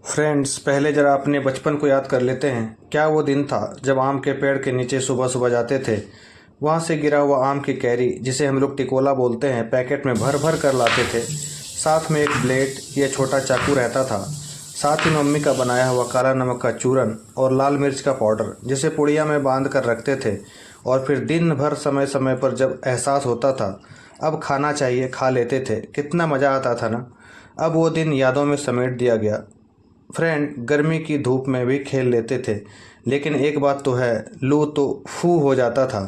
Friends, पहले जरा अपने बचपन को याद कर लेते हैं। क्या वो दिन था जब आम के पेड़ के नीचे सुबह सुबह जाते थे। वहाँ से गिरा हुआ आम की कैरी, जिसे हम लोग टिकोला बोलते हैं, पैकेट में भर भर कर लाते थे। साथ में एक ब्लेड या छोटा चाकू रहता था। साथ ही मम्मी का बनाया हुआ काला नमक का चूरन और लाल मिर्च का पाउडर, जिसे पुड़िया में बांध कर रखते थे। और फिर दिन भर समय समय पर जब एहसास होता था अब खाना चाहिए, खा लेते थे। कितना मज़ा आता था ना। अब वो दिन यादों में समेट दिया गया। फ्रेंड, गर्मी की धूप में भी खेल लेते थे, लेकिन एक बात तो है, लू तो फू हो जाता था।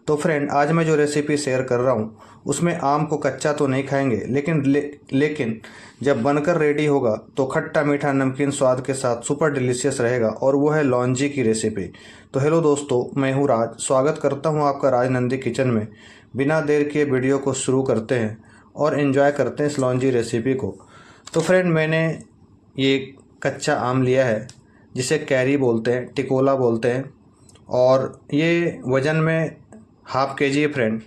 तो फ्रेंड, आज मैं जो रेसिपी शेयर कर रहा हूँ उसमें आम को कच्चा तो नहीं खाएंगे, लेकिन जब बनकर रेडी होगा तो खट्टा मीठा नमकीन स्वाद के साथ सुपर डिलीशियस रहेगा, और वो है लौंजी की रेसिपी। तो हेलो दोस्तों, मैं हूँ राज। स्वागत करता हूँ आपका राज नंदी किचन में। बिना देर किए वीडियो को शुरू करते हैं और एंजॉय करते हैं इस लौंजी रेसिपी को। तो फ्रेंड, मैंने ये कच्चा आम लिया है, जिसे कैरी बोलते हैं, टिकोला बोलते हैं, और ये वज़न में हाफ केजी है फ्रेंड।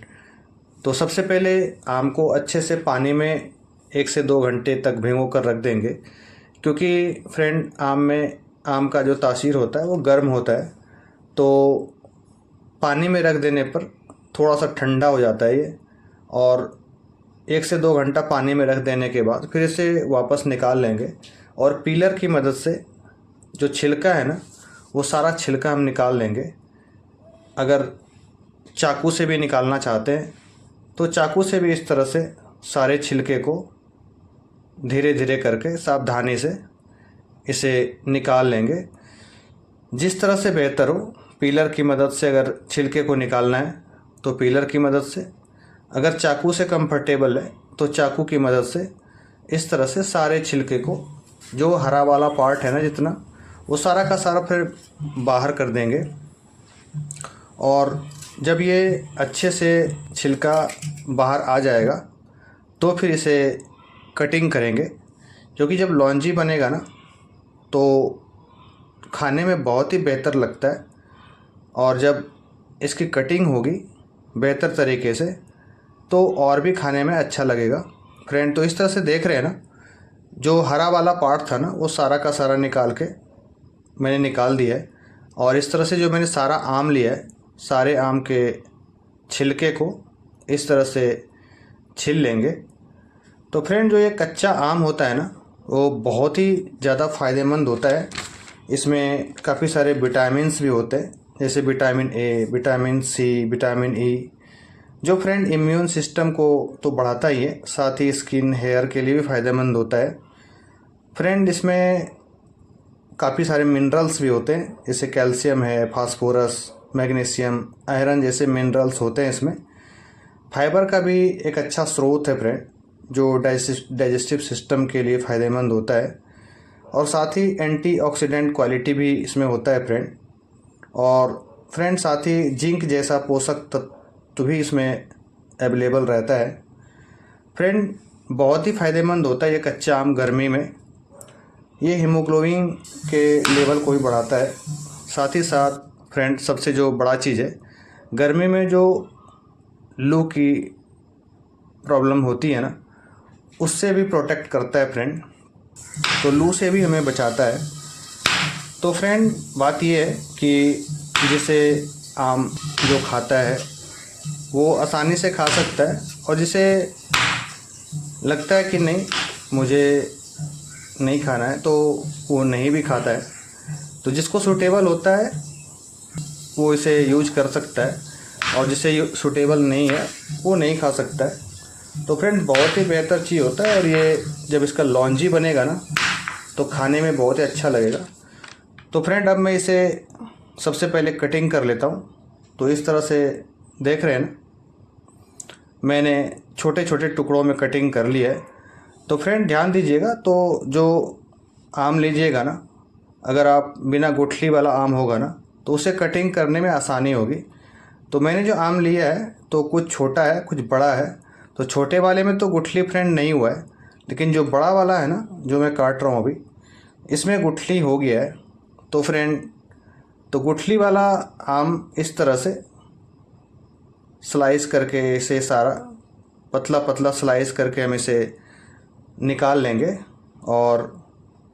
तो सबसे पहले आम को अच्छे से पानी में 1 से 2 घंटे तक भिगो कर रख देंगे, क्योंकि फ्रेंड आम का जो तासीर होता है वो गर्म होता है। तो पानी में रख देने पर थोड़ा सा ठंडा हो जाता है ये, और 1 से 2 घंटा पानी में रख देने के बाद फिर इसे वापस निकाल लेंगे। और पीलर की मदद से जो छिलका है ना, वो सारा छिलका हम निकाल लेंगे। अगर चाकू से भी निकालना चाहते हैं तो चाकू से भी इस तरह से सारे छिलके को धीरे धीरे करके सावधानी से इसे निकाल लेंगे। जिस तरह से बेहतर हो, पीलर की मदद से अगर छिलके को निकालना है तो पीलर की मदद से, अगर चाकू से कंफर्टेबल है तो चाकू की मदद से इस तरह से सारे छिलके को, जो हरा वाला पार्ट है ना जितना, वो सारा का सारा फिर बाहर कर देंगे। और जब ये अच्छे से छिलका बाहर आ जाएगा तो फिर इसे कटिंग करेंगे, क्योंकि जब लौंजी बनेगा ना तो खाने में बहुत ही बेहतर लगता है। और जब इसकी कटिंग होगी बेहतर तरीके से तो और भी खाने में अच्छा लगेगा फ्रेंड। तो इस तरह से देख रहे हैं ना, जो हरा वाला पार्ट था ना वो सारा का सारा निकाल के मैंने निकाल दिया है। और इस तरह से जो मैंने सारा आम लिया है, सारे आम के छिलके को इस तरह से छील लेंगे। तो फ्रेंड, जो ये कच्चा आम होता है ना वो बहुत ही ज़्यादा फ़ायदेमंद होता है। इसमें काफ़ी सारे विटामिन्स भी होते हैं, जैसे vitamin A, vitamin C, vitamin E, जो फ्रेंड इम्यून सिस्टम को तो बढ़ाता ही है, साथ ही स्किन हेयर के लिए भी फ़ायदेमंद होता है फ्रेंड। इसमें काफ़ी सारे मिनरल्स भी होते हैं, जैसे कैल्शियम है, फास्फोरस, मैग्नीशियम, आयरन जैसे मिनरल्स होते हैं इसमें। फाइबर का भी एक अच्छा स्रोत है फ्रेंड, जो डाइजेस्टिव सिस्टम के लिए फ़ायदेमंद होता है। और साथ ही एंटीऑक्सीडेंट क्वालिटी भी इसमें होता है फ्रेंड। और फ्रेंड, साथ ही जिंक जैसा पोषक तत्व भी इसमें अवेलेबल रहता है फ्रेंड। बहुत ही फ़ायदेमंद होता है ये कच्चा आम गर्मी में। ये हीमोग्लोबिन के लेवल को भी बढ़ाता है। साथ ही साथ फ्रेंड, सबसे जो बड़ा चीज़ है, गर्मी में जो लू की प्रॉब्लम होती है ना, उससे भी प्रोटेक्ट करता है फ्रेंड। तो लू से भी हमें बचाता है। तो फ्रेंड, बात ये है कि जिसे आम जो खाता है वो आसानी से खा सकता है, और जिसे लगता है कि नहीं मुझे नहीं खाना है तो वो नहीं भी खाता है। तो जिसको सूटेबल होता है वो इसे यूज कर सकता है, और जिसे सूटेबल नहीं है वो नहीं खा सकता है। तो फ्रेंड, बहुत ही बेहतर चीज़ होता है, और ये जब इसका लौंजी बनेगा ना तो खाने में बहुत ही अच्छा लगेगा। तो फ्रेंड, अब मैं इसे सबसे पहले कटिंग कर लेता हूँ। तो इस तरह से देख रहे हैं ना, मैंने छोटे छोटे टुकड़ों में कटिंग कर लिया है। तो फ्रेंड, ध्यान दीजिएगा, तो जो आम लीजिएगा ना, अगर आप बिना गुठली वाला आम होगा ना तो उसे कटिंग करने में आसानी होगी। तो मैंने जो आम लिया है तो कुछ छोटा है कुछ बड़ा है। तो छोटे वाले में तो गुठली फ्रेंड नहीं हुआ है, लेकिन जो बड़ा वाला है ना, जो मैं काट रहा हूँ अभी, इसमें गुठली हो गया है। तो फ्रेंड, तो गुठली वाला आम इस तरह से स्लाइस करके, इसे सारा पतला पतला स्लाइस करके हम इसे निकाल लेंगे। और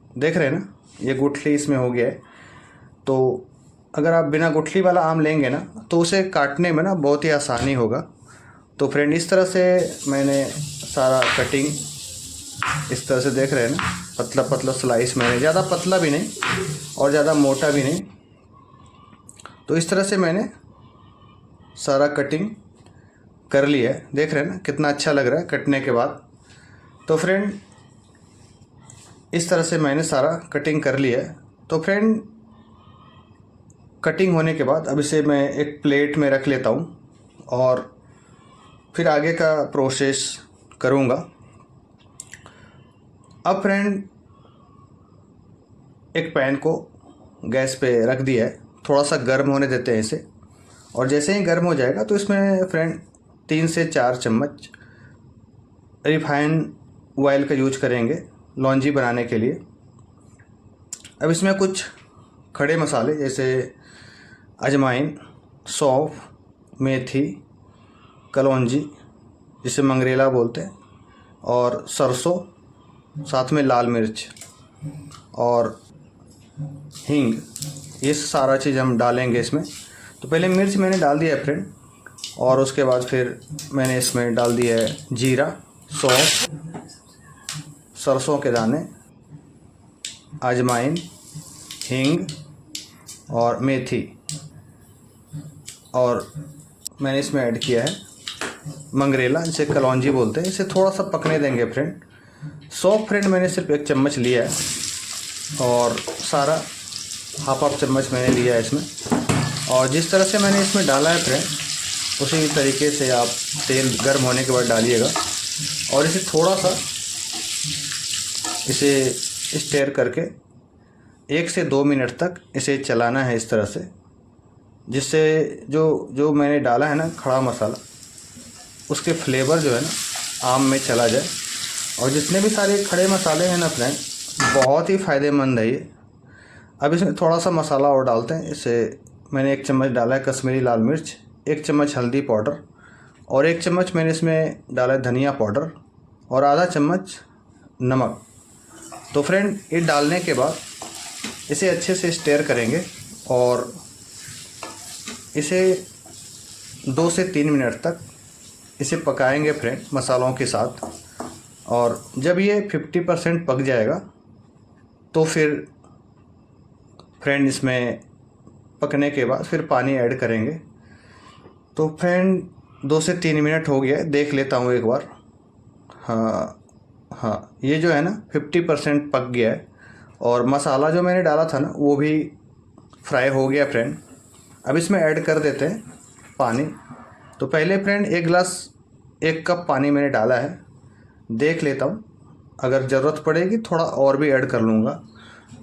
देख रहे हैं ना, ये गुठली इसमें हो गया है। तो अगर आप बिना गुठली वाला आम लेंगे ना तो उसे काटने में ना बहुत ही आसानी होगा। तो फ्रेंड इस तरह से मैंने सारा कटिंग इस तरह से देख रहे हैं ना, पतला पतला स्लाइस मैंने, ज़्यादा पतला भी नहीं और ज़्यादा मोटा भी नहीं। तो इस तरह से मैंने सारा कटिंग कर लिया है। देख रहे हैं ना कितना अच्छा लग रहा है कटने के बाद। तो फ्रेंड इस तरह से मैंने सारा कटिंग कर लिया है। तो फ्रेंड कटिंग होने के बाद अब इसे मैं एक प्लेट में रख लेता हूँ और फिर आगे का प्रोसेस करूँगा। अब फ्रेंड एक पैन को गैस पे रख दिया है, थोड़ा सा गर्म होने देते हैं इसे। और जैसे ही गर्म हो जाएगा तो इसमें फ्रेंड 3 से 4 चम्मच रिफाइन ऑयल का यूज करेंगे लौंजी बनाने के लिए। अब इसमें कुछ खड़े मसाले जैसे अजवाइन, सौंफ, मेथी, कलौंजी जिसे मंगरेला बोलते हैं, और सरसों, साथ में लाल मिर्च और हींग, ये सारा चीज़ हम डालेंगे इसमें। तो पहले मिर्च मैंने डाल दिया है फ्रेंड, और उसके बाद फिर मैंने इसमें डाल दिया है जीरा, सौंफ, सरसों के दाने, अजवाइन, हींग और मेथी, और मैंने इसमें ऐड किया है मंगरेला जिसे कलौंजी बोलते हैं। इसे थोड़ा सा पकने देंगे फ्रेंड। सौंफ फ्रेंड मैंने सिर्फ 1 चम्मच लिया है और सारा हाफ चम्मच मैंने लिया है इसमें। और जिस तरह से मैंने इसमें डाला है फ्रेंड उसी तरीके से आप तेल गर्म होने के बाद डालिएगा और इसे थोड़ा सा इसे स्टेयर करके 1 से 2 मिनट तक इसे चलाना है इस तरह से, जिससे जो मैंने डाला है ना खड़ा मसाला, उसके फ्लेवर जो है ना आम में चला जाए। और जितने भी सारे खड़े मसाले हैं ना फ्रेंड, बहुत ही फ़ायदेमंद है ये। अब इसमें थोड़ा सा मसाला और डालते हैं। इसे मैंने 1 चम्मच डाला है कश्मीरी लाल मिर्च, 1 चम्मच हल्दी पाउडर, और 1 चम्मच मैंने इसमें डाला है धनिया पाउडर, और आधा चम्मच नमक। तो फ्रेंड ये डालने के बाद इसे अच्छे से स्टेयर करेंगे और इसे 2 से 3 मिनट तक इसे पकाएंगे फ्रेंड मसालों के साथ। और जब ये 50% पक जाएगा तो फिर फ्रेंड इसमें पकने के बाद फिर पानी ऐड करेंगे। तो फ्रेंड 2 से 3 मिनट हो गया, देख लेता हूँ एक बार। हाँ, ये जो है ना 50% पक गया है और मसाला जो मैंने डाला था ना वो भी फ्राई हो गया फ्रेंड। अब इसमें ऐड कर देते हैं पानी। तो पहले फ्रेंड 1 कप पानी मैंने डाला है, देख लेता हूँ, अगर ज़रूरत पड़ेगी थोड़ा और भी ऐड कर लूँगा।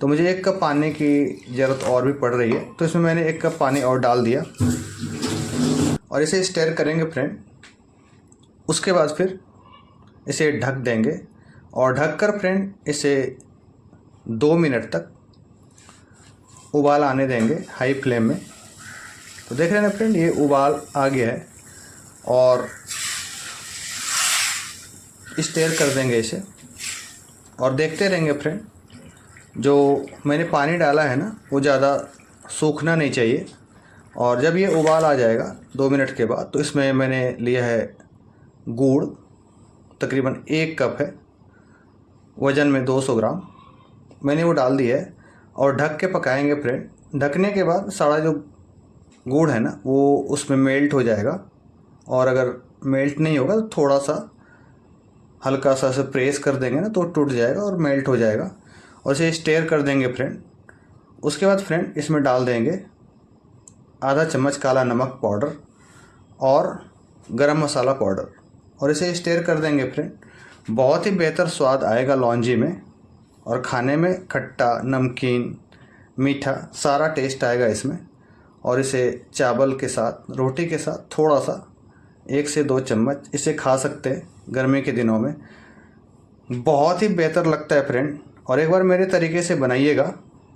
तो मुझे 1 कप पानी की ज़रूरत और भी पड़ रही है, तो इसमें मैंने 1 कप पानी और डाल दिया और इसे स्टेयर करेंगे फ्रेंड। उसके बाद फिर इसे ढक देंगे और ढककर फ्रेंड इसे 2 मिनट तक उबाल आने देंगे हाई फ्लेम में। तो देख रहे हैं ना फ्रेंड, ये उबाल आ गया है और स्टेयर कर देंगे इसे और देखते रहेंगे फ्रेंड। जो मैंने पानी डाला है ना वो ज़्यादा सूखना नहीं चाहिए। और जब ये उबाल आ जाएगा 2 मिनट के बाद, तो इसमें मैंने लिया है गुड़, तकरीबन 1 कप है, वज़न में 200 ग्राम मैंने वो डाल दिया है और ढक के पकाएंगे फ्रेंड। ढकने के बाद सारा जो गुड़ है ना वो उसमें मेल्ट हो जाएगा, और अगर मेल्ट नहीं होगा तो थोड़ा सा हल्का सा से प्रेस कर देंगे ना तो टूट जाएगा और मेल्ट हो जाएगा, और इसे स्टेयर कर देंगे फ्रेंड। उसके बाद फ्रेंड इसमें डाल देंगे आधा चम्मच काला नमक पाउडर और गरम मसाला पाउडर, और इसे स्टेयर कर देंगे फ्रेंड। बहुत ही बेहतर स्वाद आएगा लौंजी में, और खाने में खट्टा, नमकीन, मीठा सारा टेस्ट आएगा इसमें। और इसे चावल के साथ, रोटी के साथ थोड़ा सा 1 से 2 चम्मच इसे खा सकते हैं गर्मी के दिनों में। बहुत ही बेहतर लगता है फ्रेंड, और एक बार मेरे तरीके से बनाइएगा।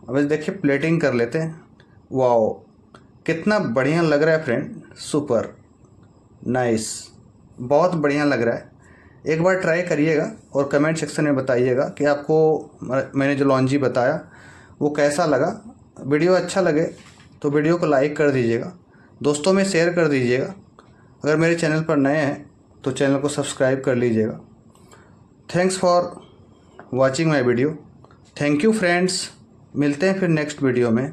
अब इसे देखिए प्लेटिंग कर लेते हैं। वाओ, कितना बढ़िया लग रहा है फ्रेंड, सुपर नाइस, बहुत बढ़िया लग रहा है। एक बार ट्राई करिएगा और कमेंट सेक्शन में बताइएगा कि आपको मैंने जो लॉन्जी बताया वो कैसा लगा। वीडियो अच्छा लगे तो वीडियो को लाइक कर दीजिएगा, दोस्तों में शेयर कर दीजिएगा। अगर मेरे चैनल पर नए हैं तो चैनल को सब्सक्राइब कर लीजिएगा। Thanks for watching my video. Thank you friends. मिलते हैं फिर नेक्स्ट वीडियो में।